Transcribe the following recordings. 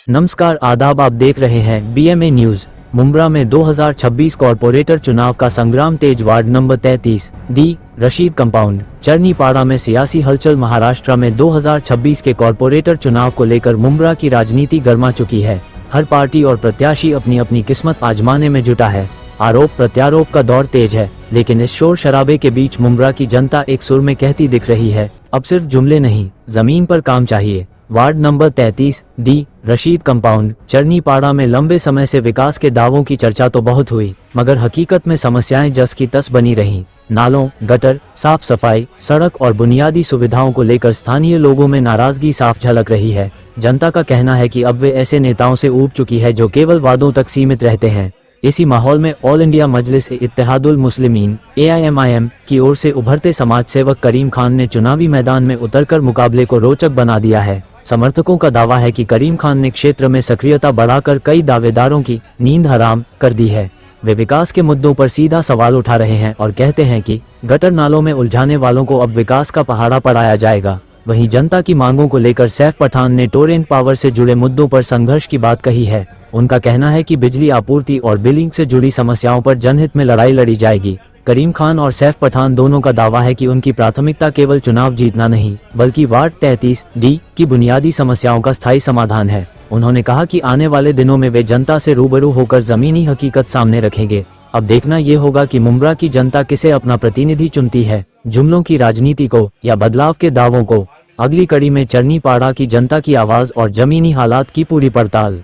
नमस्कार, आदाब। आप देख रहे हैं BMA न्यूज। मुंब्रा में 2026 कॉरपोरेटर चुनाव का संग्राम तेज। Ward number 33 D Rashid compound Charnipada में सियासी हलचल। महाराष्ट्र में 2026 के कॉरपोरेटर चुनाव को लेकर मुंब्रा की राजनीति गर्मा चुकी है। हर पार्टी और प्रत्याशी अपनी अपनी किस्मत आजमाने में जुटा है। आरोप प्रत्यारोप का दौर तेज है, लेकिन इस शोर शराबे के बीच मुंब्रा की जनता एक सुर में कहती दिख रही है, अब सिर्फ जुमले नहीं, जमीन पर काम चाहिए। Ward number 33 D Rashid compound Charnipada में लंबे समय से विकास के दावों की चर्चा तो बहुत हुई, मगर हकीकत में समस्याएं जस की तस बनी रहीं। नालों, गटर, साफ सफाई, सड़क और बुनियादी सुविधाओं को लेकर स्थानीय लोगों में नाराजगी साफ झलक रही है। जनता का कहना है कि अब वे ऐसे नेताओं से ऊब चुकी है जो केवल वादों तक सीमित रहते हैं। इसी माहौल में ऑल इंडिया मजलिस इत्तेहादुल मुस्लिमीन AIMIM की ओर से उभरते समाज सेवक करीम खान ने चुनावी मैदान में उतरकर मुकाबले को रोचक बना दिया है। समर्थकों का दावा है कि करीम खान ने क्षेत्र में सक्रियता बढ़ाकर कई दावेदारों की नींद हराम कर दी है। वे विकास के मुद्दों पर सीधा सवाल उठा रहे हैं और कहते हैं कि गटर नालों में उलझाने वालों को अब विकास का पहाड़ा पढ़ाया जाएगा। वहीं जनता की मांगों को लेकर सैफ पठान ने टोरेंट पावर से जुड़े मुद्दों पर संघर्ष की बात कही है। उनका कहना है कि बिजली आपूर्ति और बिलिंग से जुड़ी समस्याओं पर जनहित में लड़ाई लड़ी जाएगी। करीम खान और सैफ पठान दोनों का दावा है कि उनकी प्राथमिकता केवल चुनाव जीतना नहीं, बल्कि वार्ड 33 डी की बुनियादी समस्याओं का स्थायी समाधान है। उन्होंने कहा कि आने वाले दिनों में वे जनता से रूबरू होकर जमीनी हकीकत सामने रखेंगे। अब देखना ये होगा कि मुंब्रा की जनता किसे अपना प्रतिनिधि चुनती है, जुमलों की राजनीति को या बदलाव के दावों को। अगली कड़ी में चरनीपाड़ा की जनता की आवाज और जमीनी हालात की पूरी पड़ताल।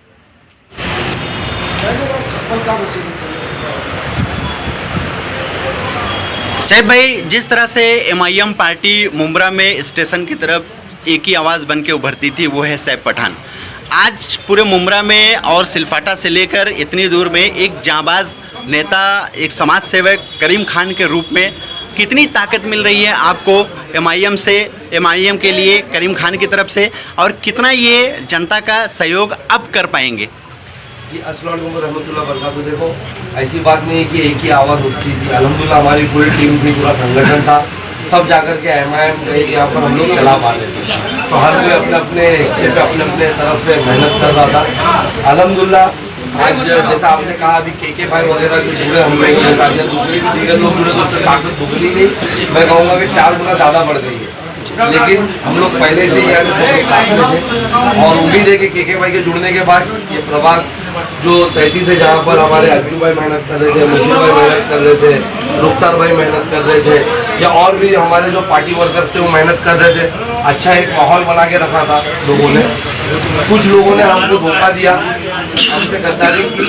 सैफ भाई, जिस तरह से MIM पार्टी मुंब्रा में स्टेशन की तरफ एक ही आवाज़ बन के उभरती थी, वो है सैफ पठान। आज पूरे मुंब्रा में और सिलफाटा से लेकर इतनी दूर में एक जांबाज नेता, एक समाज सेवक करीम खान के रूप में कितनी ताकत मिल रही है आपको MIM से, MIM के लिए करीम खान की तरफ से, और कितना ये जनता का सहयोग अब कर पाएंगे? अस्सलाम वालेकुम रहमतुल्लाह बरकातहू। देखो, ऐसी बात नहीं है कि एक ही आवाज़ उठती थी। अल्हम्दुलिल्लाह हमारी पूरी टीम थी, पूरा संगठन था, तब जाकर के MIM गए यहाँ पर हम लोग चला पा रहे थे। तो हर कोई अपने अपने हिस्से पे अपने अपने तरफ से मेहनत कर रहा था। अल्हम्दुलिल्लाह आज जैसा आपने कहा, अभी KK भाई वगैरह जो जुड़े हम लोग के साथ या दूसरे भी दीगर लोग जुड़े, तो उससे ताकत दुगनी नहीं, मैं कहूँगा कि 4 गुना ज़्यादा बढ़ गई है। लेकिन हम लोग पहले से ही यानी सब साथ में थे और उम्मीद है कि KK भाई के जुड़ने के बाद ये प्रभाग जो 33 है, जहाँ पर हमारे अज्जू भाई मेहनत कर रहे थे, मुशीर भाई मेहनत कर रहे थे, रुखसार भाई मेहनत कर रहे थे, या और भी हमारे जो पार्टी वर्कर्स थे वो मेहनत कर रहे थे। अच्छा एक माहौल बना के रखा था लोगों ने। कुछ लोगों ने हमको धोखा दिया, हमसे गद्दारी की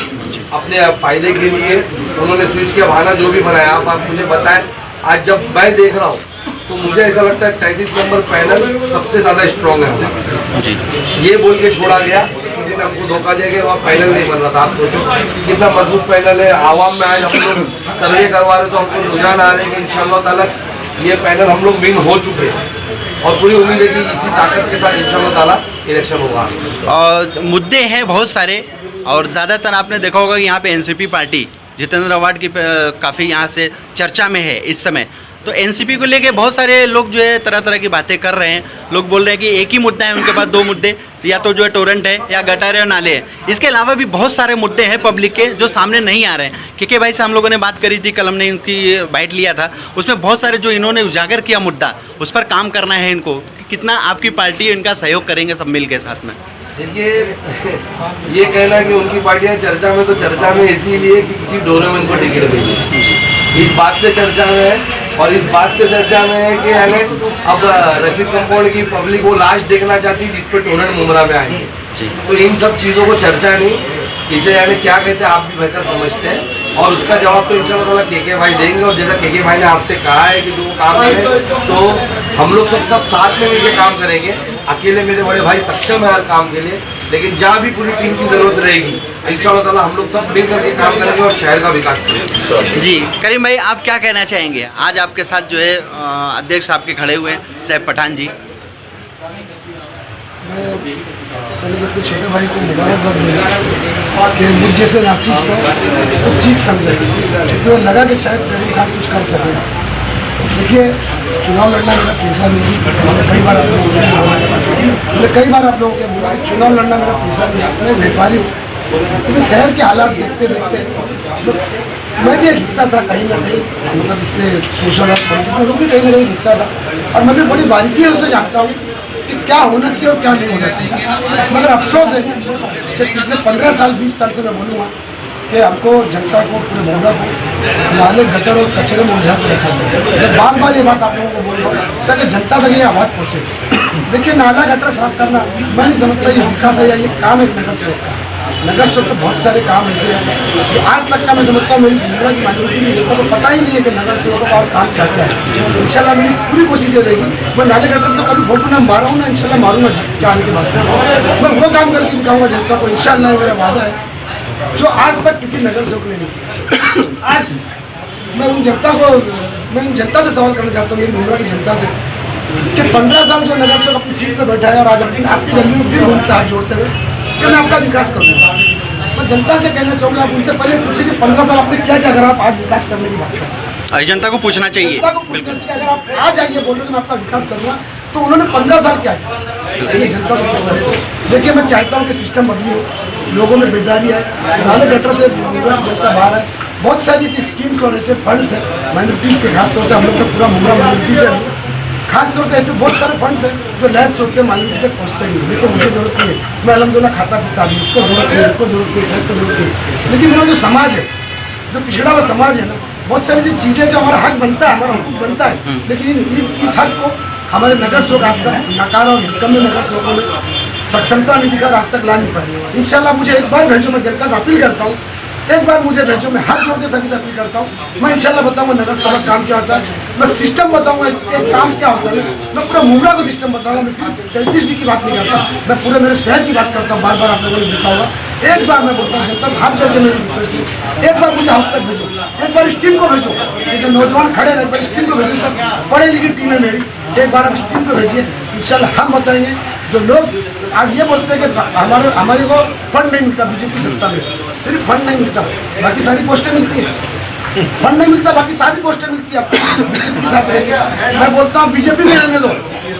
अपने फ़ायदे के लिए। उन्होंने स्विच के बहाना जो भी बनाया, आप मुझे बताएं। आज जब मैं देख रहा हूँ तो मुझे ऐसा लगता है 33 नंबर पैनल सबसे ज़्यादा स्ट्रॉन्ग है हमारा। ये बोल के छोड़ा गया, किसी ने हमको धोखा दिया कि वहाँ पैनल नहीं बन रहा था। आप सोचो कितना मजबूत पैनल है। आवाम में आज हम लोग सर्वे करवा रहे तो हमको रुझान आ रहे हैं कि इंशाल्लाह ताला ये पैनल हम लोग विन हो चुके हैं और पूरी उम्मीद है कि इसी ताकत के साथ इंशाल्लाह ताला इलेक्शन होगा। और मुद्दे हैं बहुत सारे, और ज़्यादातर आपने देखा होगा कि यहाँ पे NCP पार्टी जितेंद्र अवार्ड की काफ़ी यहाँ से चर्चा में है इस समय। तो NCP को लेके बहुत सारे लोग जो है तरह तरह की बातें कर रहे हैं। लोग बोल रहे हैं कि एक ही मुद्दा है उनके पास, 2 मुद्दे, या तो जो है टोरेंट है या गटर है और नाले हैं। इसके अलावा भी बहुत सारे मुद्दे हैं पब्लिक के जो सामने नहीं आ रहे हैं। KK भाई से हम लोगों ने बात करी थी, कल हमने इनकी बाइट लिया था, उसमें बहुत सारे जो इन्होंने उजागर किया मुद्दा, उस पर काम करना है इनको। कितना आपकी पार्टी इनका सहयोग करेंगे सब मिल के साथ में? देखिए, ये कहना कि उनकी पार्टियां चर्चा में, तो चर्चा में इसीलिए कि किसी डोरे में इनको टिकट मिली, इस बात से चर्चा में है। और इस बात से चर्चा में है कि यानी अब रशीद कंपाउंड की पब्लिक वो लाश देखना चाहती है जिस पर टोरेंट मुंब्रा में आएंगे। तो इन सब चीज़ों को चर्चा नहीं, इसे यानी क्या कहते हैं आप भी बेहतर समझते हैं, और उसका जवाब तो इंशाल्लाह ताला KK भाई देंगे। और जैसा KK भाई ने आपसे कहा है कि जो काम करें, तो हम लोग सब साथ में मिलकर काम करेंगे। अकेले मेरे बड़े भाई सक्षम है हर काम के लिए, लेकिन जहाँ भी पूरी टीम की ज़रूरत रहेगी इंशाल्लाह ताला हम लोग सब मिल करके काम करेंगे और शहर का विकास करेंगे। जी करीम भाई, आप क्या कहना चाहेंगे? आज आपके साथ जो है अध्यक्ष आपके खड़े हुए हैं सैफ पठान जी। पहले तो छोटे भाई को मुबारकबाद दूँ कि मुझ जैसे नाचीज को कुछ चीज़ समझे, क्योंकि वो लगा कि शायद करीम खान कुछ कर सकेगा। देखिए, चुनाव लड़ना मेरा पेशा नहीं है। मैंने कई बार आप लोगों को बोला कि चुनाव लड़ना मेरा पेशा नहीं है। मैं व्यापारी हूँ, तो शहर के हालात देखते देखते तो मैं भी एक हिस्सा था कहीं ना कहीं, मतलब इसलिए सोशल और पॉलिटिक्स में भी कहीं ना कहीं हिस्सा था, और मैं भी बड़ी बारीकी से जानता हूँ कि क्या होना चाहिए और क्या नहीं होना चाहिए। मगर अफसोस है कि पिछले 15 साल 20 साल से मैं बोलूँगा कि हमको जनता को, पूरे मोहल्ला को नाले गटर और कचरे में उलझा के रखा गया। मैं बार बार ये बात आप लोगों को बोल रहा हूँ ताकि जनता तक ये आवाज़ पहुँचे। देखिए, नाला गटर साफ करना मैं नहीं समझता ये विकास है या ये काम एक नगर सेवक का। नगर सेवक तो बहुत सारे काम ऐसे हैं जो आज तक का मैं समझता हूँ मेरी मुंब्रा की माइनॉरिटी नहीं जनता को पता ही नहीं है कि नगर सेवकों का और काम क्या क्या है। इंशाल्लाह मेरी पूरी कोशिश ये रहेगी, मैं नाले गटर तो कभी फोटो ना मारा हूँ ना इंशाल्लाह मारूंगा क्या आने के बाद मैं वो काम करके दिखाऊंगा जनता को। इंशाल्लाह मेरा वादा है जो आज तक किसी नगर सेवक ने नहीं किया। आज मैं उन जनता से सवाल करना चाहता हूँ, मेरी मुंब्रा की जनता से, कि 15 साल जो नगर सेवक अपनी सीट पर बैठा है और आज आपकी गली में फिर घूमता हाथ जोड़ते हुए कि मैं आपका विकास करूँगा। मैं जनता से कहना चाहूँगा, आप उनसे पहले पूछे कि 15 साल आपने क्या क्या अगर आप आज विकास करने की बात करते हैं। जनता को पूछना चाहिए, जनता को पूछना चाहिए अगर आप आज आइए बोल रहे कि मैं आपका विकास करूँगा तो उन्होंने 15 साल क्या किया, ये जनता को पूछना चाहिए। देखिए, मैं चाहता हूँ कि सिस्टम बदली हो, लोगों में बेदारी है, नाले गटर से मुंब्रा की जनता बाहर है। बहुत सारी ऐसी स्कीम्स और ऐसे फंड्स हैं माइनॉरिटीज़ के, खासतौर से हम लोग तो पूरा मुंब्रा माइनॉरिटी से है, खासतौर से ऐसे बहुत सारे फंड्स हैं जो लैब्स होते हैं माइनॉरिटी तक पहुँचते नहीं। लेकिन मुझे जरूरत नहीं है, मैं अल्हम्दुलिल्लाह खाता पीता हूँ, उसको जरूरत नहीं, उसको जरूरत नहीं, शहर को जरूरत नहीं। लेकिन मेरा जो समाज है, जो पिछड़ा हुआ समाज है ना, बहुत सारी ऐसी चीज़ें जो हमारा हक बनता है, हमारा हुकूक बनता है, लेकिन इस हक को हमारे नगर सेवक आज तक नकारा और निकम्मे नगर सेवकों ने सक्षमता नहीं दिखा, आज तक ला नहीं पाए। इंशाल्लाह मुझे एक बार भेजो, मैं जनता से अपील करता हूँ, एक बार मुझे भेजो, मैं हाथ जोड़ के सभी से अपील करता हूँ। मैं इंशाल्लाह बताऊंगा नगर सेवा काम क्या होता है, मैं सिस्टम बताऊंगा काम क्या होता है, मैं पूरा मुंब्रा को सिस्टम बताऊंगा। मैं सिर्फ 33D की बात नहीं करता, मैं पूरे मेरे शहर की बात करता हूँ। बार बार आप लोगों ने देखा होगा, एक बार मैं बोलता हूँ जनता को हाथ जोड़ के मेरी रिक्वेस्ट है, एक बार मुझे हाउस तक भेजो, एक बार इस टीम को भेजो, ये जो नौजवान खड़े हैं, एक बार इस टीम को भेजो, सब पढ़े लिखी टीम है मेरी, एक बार आप इस टीम को भेजिए। इंशाल्लाह हम बताएंगे। जो लोग आज ये बोलते हैं कि हमारे को फंड नहीं मिलता बीजेपी सत्ता में, सिर्फ फंड नहीं मिलता, बाकी सारी पोस्टें मिलती है। फंड नहीं मिलता, बाकी सारी पोस्टें मिलती है बीजेपी के साथ रहेंगे। मैं बोलता हूँ बीजेपी में रहने दो,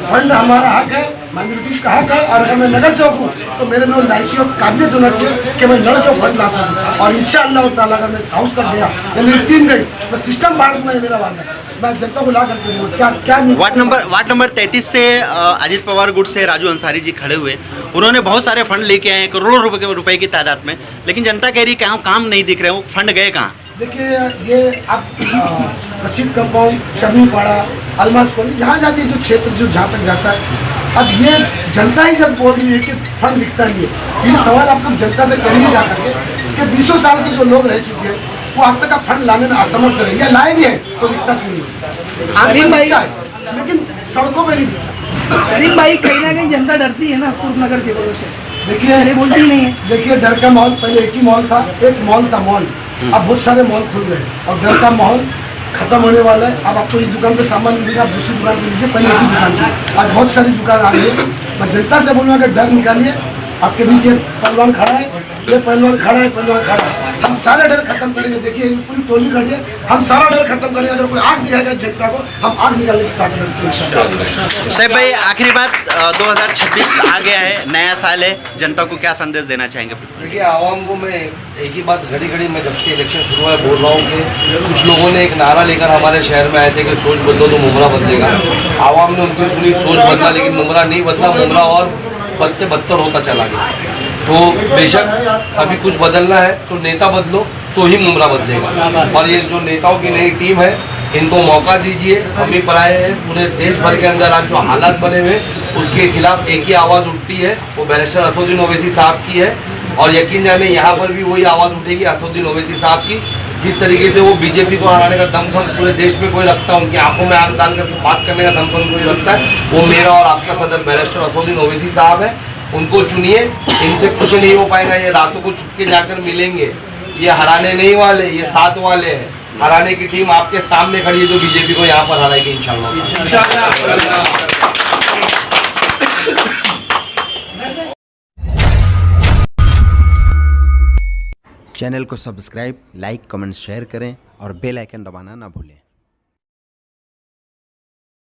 फंड हमारा हक है, माइनॉरिटीज का हक है, और अगर मैं नगर सेवक हूँ तो मेरे में वो लायकी और काबिलियत होना चाहिए कि मैं लड़ के फंड ला सकूँ। और इंशाअल्लाह ताला अगर मैं हाउस तक गया या मेरी टीम गई, मैं सिस्टम बाढ़ दूंगा, मेरा वादा है। मैं जनता को ला करके दूंगा। क्या वार्ड नंबर 33 से अजीत पवार गुट से राजू अंसारी जी खड़े हुए, उन्होंने बहुत सारे फंड लेके आए करोड़ों रुपए की तादाद में, लेकिन जनता कह रही है काम नहीं दिख रहे, वो फंड गए कहाँ? देखिए, ये अब रशीद कंपाउंड, शमी पाड़ा, अलमास कॉलोनी, जहाँ जहाँ भी जो क्षेत्र जो जहाँ तक जाता है, अब ये जनता ही जब बोल रही है कि फंड दिखता नहीं है, ये सवाल आप लोग जनता से करिए जा करके कि 20 साल के जो लोग रह चुके हैं वो आज तक का फंड लाने में असमर्थ रहे, या लाए भी है तो दिखता क्यों नहीं? आगे दिखता है लेकिन सड़कों पर नहीं दिखता। करीम भाई, कहीं ना कहीं जनता डरती है ना पूर्व नगर के भरोसे, देखिए बोलती नहीं है। देखिए, डर का माहौल, पहले एक ही मॉल था, एक मॉल था मॉल, अब बहुत सारे मॉल खुल गए और डर का माहौल खत्म होने वाला है। अब आपको इस दुकान पे सामान मिलेगा, आप दूसरी दुकान पे लीजिए, पहले एक ही दुकान थी, आज बहुत सारी दुकान आ गई है। मैं जनता से बोलूँगा कि डर निकालिए। आपके बीच ये पहलवान खड़ा है, ये पहलवान खड़ा है, पहलवान खड़ा है, हम सारा डर खत्म करेंगे। देखिए, पूरी टोली खड़ी है, हम सारा डर खत्म करेंगे। अगर कोई आग दिखाएगा जनता को, हम आग निकालने की ताकत रखते हैं इंशाअल्लाह। साहब भाई, आखिरी बात, 2026 आ गया है, नया साल है, जनता को क्या संदेश देना चाहेंगे? देखिए, आवाम को मैं एक ही बात घड़ी घड़ी मैं जब से इलेक्शन शुरू हुआ बोल रहा हूँ कि कुछ लोगों ने एक नारा लेकर हमारे शहर में आए थे कि सोच बदलो तो मुंब्रा बदलेगा। आवाम ने उनकी सुनी, सोच बदला, लेकिन मुंब्रा नहीं बदला, मुंब्रा और बद से बदतर होता चला गया। तो बेशक अभी कुछ बदलना है तो नेता बदलो तो ही मुंब्रा बदलेगा। और ये जो नेताओं की नई टीम है, इनको मौका दीजिए। हम ही पर आए हैं, पूरे देश भर के अंदर आज जो हालात बने हुए उसके खिलाफ एक ही आवाज़ उठती है, वो बैरिस्टर असदुद्दीन ओवैसी साहब की है। और यकीन जाने यहाँ पर भी वही आवाज़ उठेगी असदुद्दीन ओवैसी साहब की। जिस तरीके से वो बीजेपी को हराने का दमखम पूरे देश में कोई रखता है, उनकी आंखों में आंख डाल करके बात करने का दमखम कोई रखता है, वो मेरा और आपका सदर बैरिस्टर असदुद्दीन ओवैसी साहब है। उनको चुनिए, इनसे कुछ नहीं हो पाएगा। ये रातों को छुपके जाकर मिलेंगे, ये हराने नहीं वाले, ये साथ वाले हैं। हराने की टीम आपके सामने खड़ी है जो बीजेपी को यहाँ पर हराएगी इंशाल्लाह। चैनल को सब्सक्राइब, लाइक, कमेंट, शेयर करें और बेल आइकन दबाना ना भूलें।